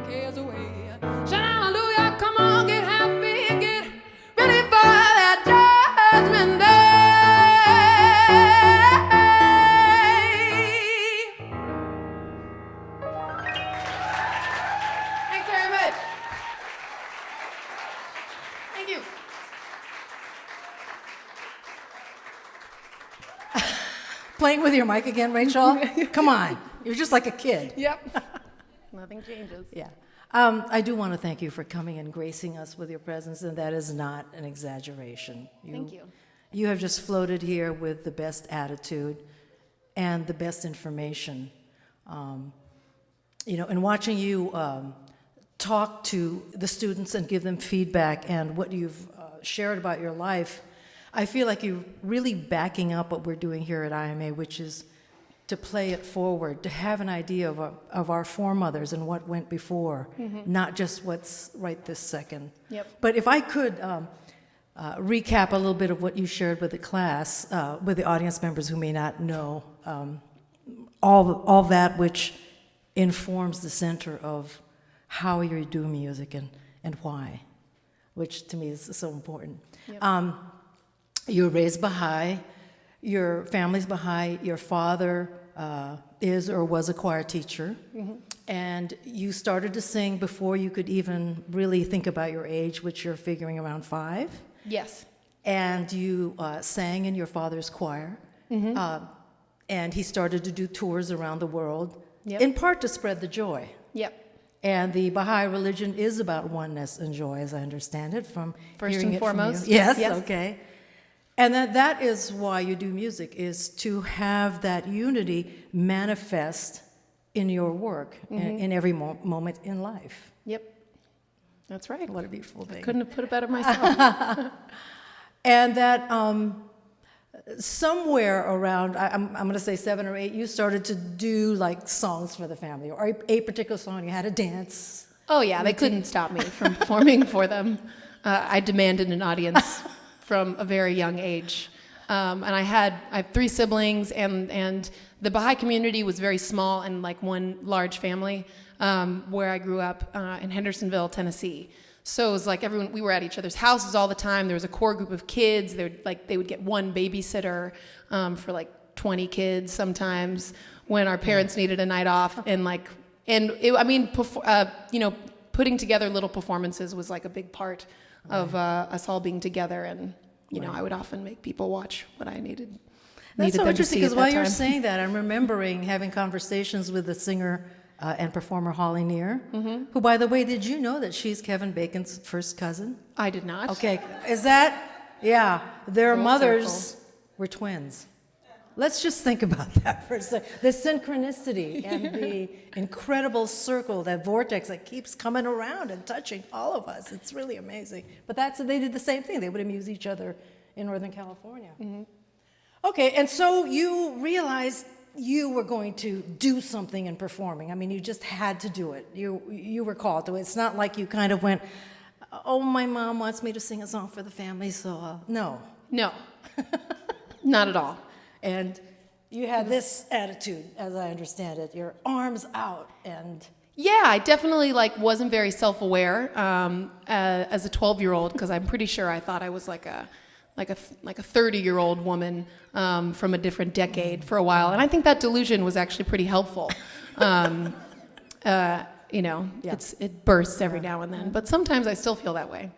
cares away. Shout hallelujah, come on, get happy, get ready for that judgment day. Thanks very much. Thank you. Playing with your mic again, Rachel? Come on. You're just like a kid. Yep. Nothing changes. Yeah. I do want to thank you for coming and gracing us with your presence, and that is not an exaggeration. Thank you. You have just floated here with the best attitude and the best information. And watching you talk to the students and give them feedback and what you've shared about your life, I feel like you're really backing up what we're doing here at IMA, which is to play it forward, to have an idea of our foremothers and what went before, not just what's right this second. Yep. But if I could recap a little bit of what you shared with the class, with the audience members who may not know all that which informs the center of how you do music and why, which to me is so important. Yep. You were raised Baha'i, your family's Baha'i, your father is or was a choir teacher, and you started to sing before you could even really think about your age, which you're figuring around 5. Yes. And you sang in your father's choir, and he started to do tours around the world, in part to spread the joy. Yep. And the Baha'i religion is about oneness and joy, as I understand it, from First hearing and it from foremost. you. Yes, Yes. okay. And that is why you do music, is to have that unity manifest in your work, in every moment in life. Yep. That's right. What a beautiful thing. Couldn't have put it better myself. And that somewhere around, I'm going to say 7 or 8, you started to do like songs for the family, or a particular song, you had a dance. Oh yeah, they couldn't stop me from performing for them. I demanded an audience from a very young age. And I have 3 siblings, and the Baha'i community was very small and like one large family where I grew up in Hendersonville, Tennessee. So it was like we were at each other's houses all the time. There was a core group of kids. They would get one babysitter for like 20 kids sometimes when our parents needed a night off. Putting together little performances was like a big part of us all being together, and I would often make people watch what I needed. That's so them to interesting, see because at while that you're time. saying that, I'm remembering having conversations with the singer and performer Holly Near, who, by the way, did you know that she's Kevin Bacon's first cousin? I did not. Okay, is that? Yeah, their Full mothers circle. were twins. Let's just think about that for a second. The synchronicity and the incredible circle, that vortex that keeps coming around and touching all of us. It's really amazing. But they did the same thing. They would amuse each other in Northern California. Okay, and so you realized you were going to do something in performing. I mean, you just had to do it. You were called to it. It's not like you kind of went, oh, my mom wants me to sing a song for the family, so no. No, not at all. And you had this attitude, as I understand it, your arms out and... Yeah, I definitely wasn't very self-aware as a 12-year-old, because I'm pretty sure I thought I was like a 30-year-old woman from a different decade for a while, and I think that delusion was actually pretty helpful. It bursts every now and then, but sometimes I still feel that way.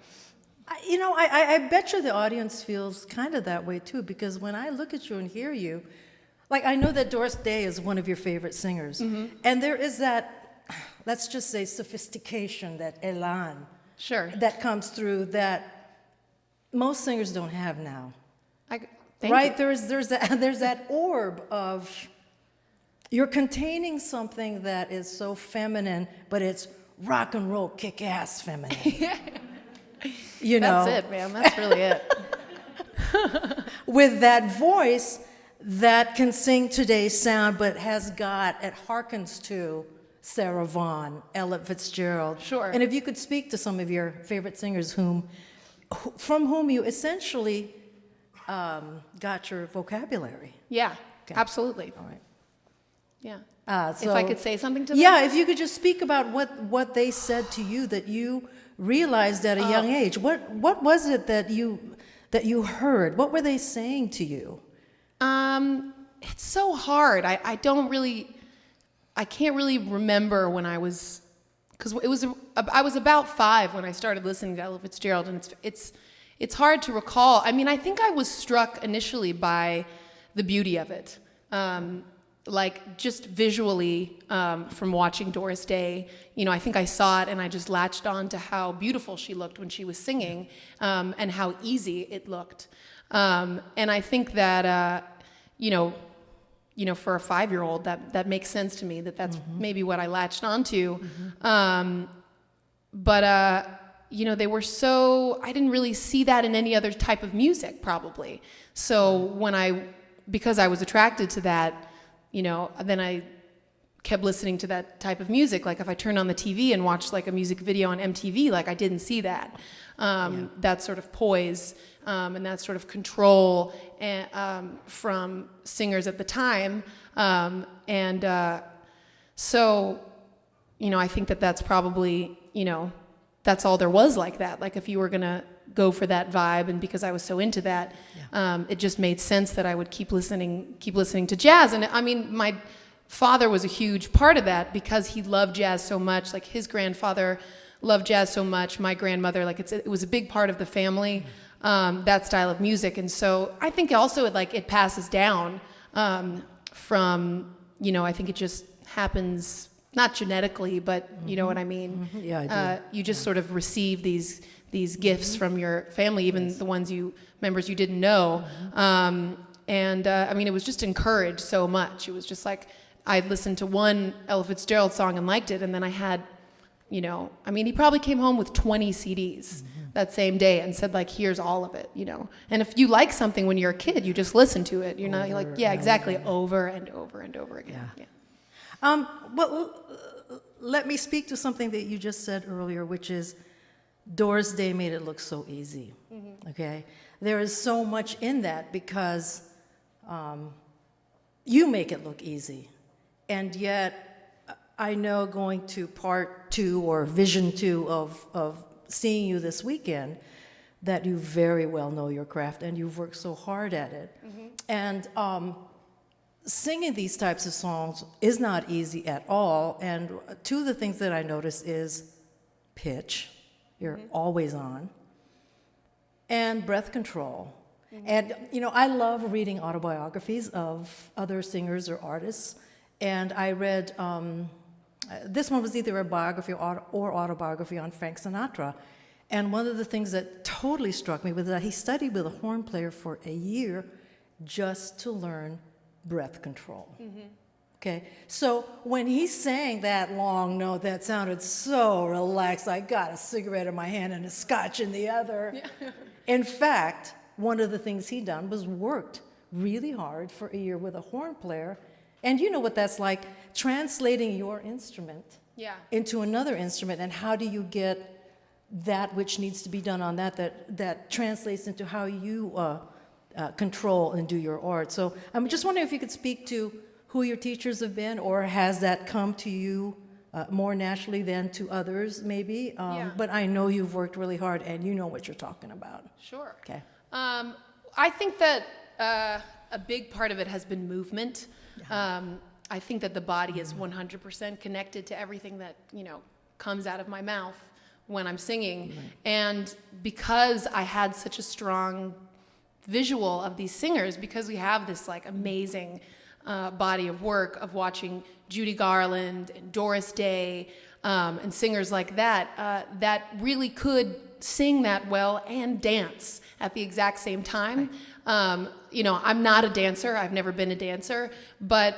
I bet you the audience feels kind of that way too, because when I look at you and hear you, I know that Doris Day is one of your favorite singers, and there is that, let's just say, sophistication, that elan, Sure. that comes through that most singers don't have now. Thank Right? you. There's that orb of, you're containing something that is so feminine, but it's rock and roll, kick-ass feminine. That's it, man. That's really it. With that voice that can sing today's sound, but it harkens to Sarah Vaughan, Ella Fitzgerald. Sure. And if you could speak to some of your favorite singers from whom you essentially got your vocabulary. Yeah, Okay. absolutely. All right. Yeah. So, if I could say something to them? yeah, if you could just speak about what they said to you that you realized at a young age. What was it that you heard? What were they saying to you? It's so hard. I can't really remember when I was, because I was about 5 when I started listening to Ella Fitzgerald, and it's hard to recall. I mean, I think I was struck initially by the beauty of it, like just visually from watching Doris Day. You know, I think I saw it and I just latched on to how beautiful she looked when she was singing, and how easy it looked. And I think that for a 5-year-old, that makes sense to me. That's maybe what I latched onto. But they were so, I didn't really see that in any other type of music, probably. So because I was attracted to that, then I kept listening to that type of music. Like if I turned on the TV and watched like a music video on MTV, like I didn't see that. That sort of poise and that sort of control from singers at the time. So, I think that's probably, that's all there was like that. Like if you were going to go for that vibe, and because I was so into that, it just made sense that I would keep listening to jazz. And I mean, my father was a huge part of that because he loved jazz so much. Like his grandfather loved jazz so much. My grandmother, like it was a big part of the family, that style of music. And so I think also it passes down from, I think it just happens, not genetically, but you know what I mean? Yeah, I do. You just sort of receive these gifts from your family, even the ones members you didn't know. I mean, it was just encouraged so much. It was just like, I listened to one Ella Fitzgerald song and liked it, and then I had, I mean, he probably came home with 20 CDs that same day and said, like, here's all of it, And if you like something when you're a kid, you just listen to it. You're like, yeah, exactly, over and over and over again. Yeah. Well, let me speak to something that you just said earlier, which is Doris Day made it look so easy. Okay? There is so much in that because you make it look easy. And yet, I know going to part 2 or vision 2 of seeing you this weekend, that you very well know your craft and you've worked so hard at it. And singing these types of songs is not easy at all. And 2 of the things that I notice is pitch, you're always on, and breath control. And, I love reading autobiographies of other singers or artists. And I read, this one was either a biography or autobiography on Frank Sinatra. And one of the things that totally struck me was that he studied with a horn player for a year just to learn breath control. Okay, so when he sang that long note that sounded so relaxed, I got a cigarette in my hand and a scotch in the other. In fact, one of the things he done was worked really hard for a year with a horn player. And you know what that's like, translating your instrument into another instrument, and how do you get that which needs to be done on that translates into how you control and do your art. So I'm just wondering if you could speak to who your teachers have been, or has that come to you more naturally than to others, maybe? But I know you've worked really hard and you know what you're talking about. Sure. Okay. I think that a big part of it has been movement. I think that the body is 100% connected to everything that, comes out of my mouth when I'm singing. And because I had such a strong visual of these singers, because we have this like amazing body of work of watching Judy Garland and Doris Day and singers like that, that really could sing that well and dance at the exact same time. I'm not a dancer. I've never been a dancer, but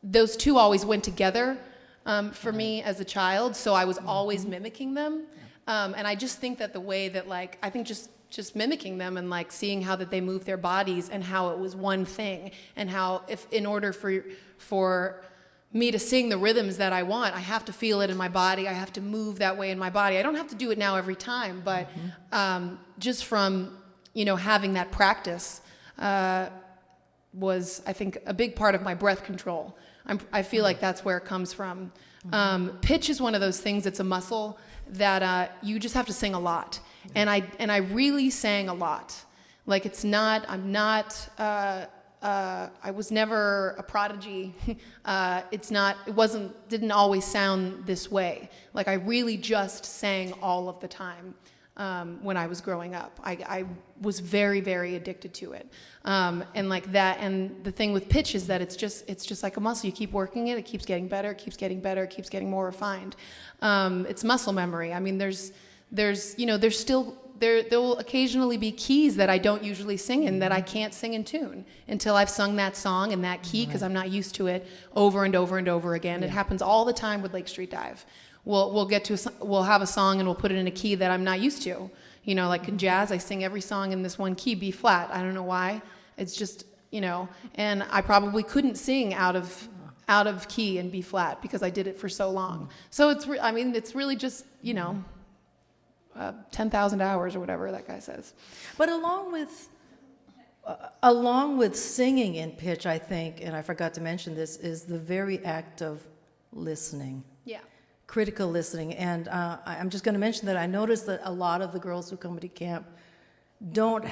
those 2 always went together for me as a child. So I was always mimicking them. And I just think that the way that I think just mimicking them and seeing how that they move their bodies and how it was one thing, and how if in order for me to sing the rhythms that I want, I have to feel it in my body. I have to move that way in my body. I don't have to do it now every time, but just from having that practice, was, I think, a big part of my breath control. I feel like that's where it comes from. Pitch is one of those things, it's a muscle that you just have to sing a lot. And I really sang a lot. Like it's not, I'm not, I was never a prodigy. Didn't always sound this way. Like I really just sang all of the time. When I was growing up, I was very, very addicted to it, and like that. And the thing with pitch is that it's just like a muscle. You keep working it, it keeps getting better, it keeps getting better, it keeps getting more refined. It's muscle memory. I mean, there's still there will occasionally be keys that I don't usually sing in that I can't sing in tune until I've sung that song in that key because I'm not used to it over and over and over again. Yeah. It happens all the time with Lake Street Dive. We'll have a song and we'll put it in a key that I'm not used to. You know, like in jazz, I sing every song in this one key, B flat. I don't know why. It's just, and I probably couldn't sing out of key in B flat because I did it for so long. So it's really just, 10,000 hours or whatever that guy says. But along with singing in pitch, I think, and I forgot to mention this, is the very act of listening. Yeah. Critical listening. And I'm just going to mention that I noticed that a lot of the girls who come to camp don't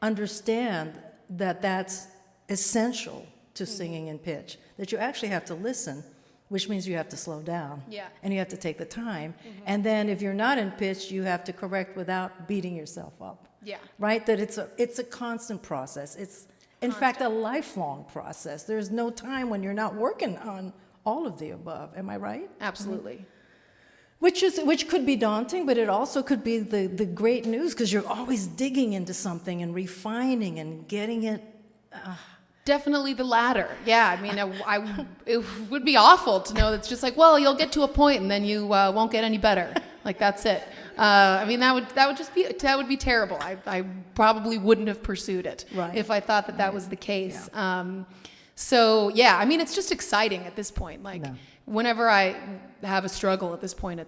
understand that that's essential to singing in pitch, that you actually have to listen, which means you have to slow down. Yeah. And you have to take the time. Mm-hmm. And then if you're not in pitch, you have to correct without beating yourself up. Yeah. Right? That it's a constant process. It's, in fact, a lifelong process. There's no time when you're not working on all of the above. Am I right? Absolutely. Mm-hmm. Which could be daunting, but it also could be the great news because you're always digging into something and refining and getting it. Definitely the latter. Yeah, I mean, it would be awful to know that's just like, well, you'll get to a point and then you won't get any better. Like that's it. I mean, that would be terrible. I probably wouldn't have pursued it if I thought that was the case. Yeah. So yeah, I mean, it's just exciting at this point. Like. No. Whenever I have a struggle at this point,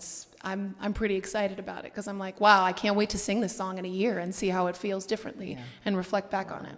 I'm pretty excited about it because I'm like, wow, I can't wait to sing this song in a year and see how it feels differently and reflect back on it.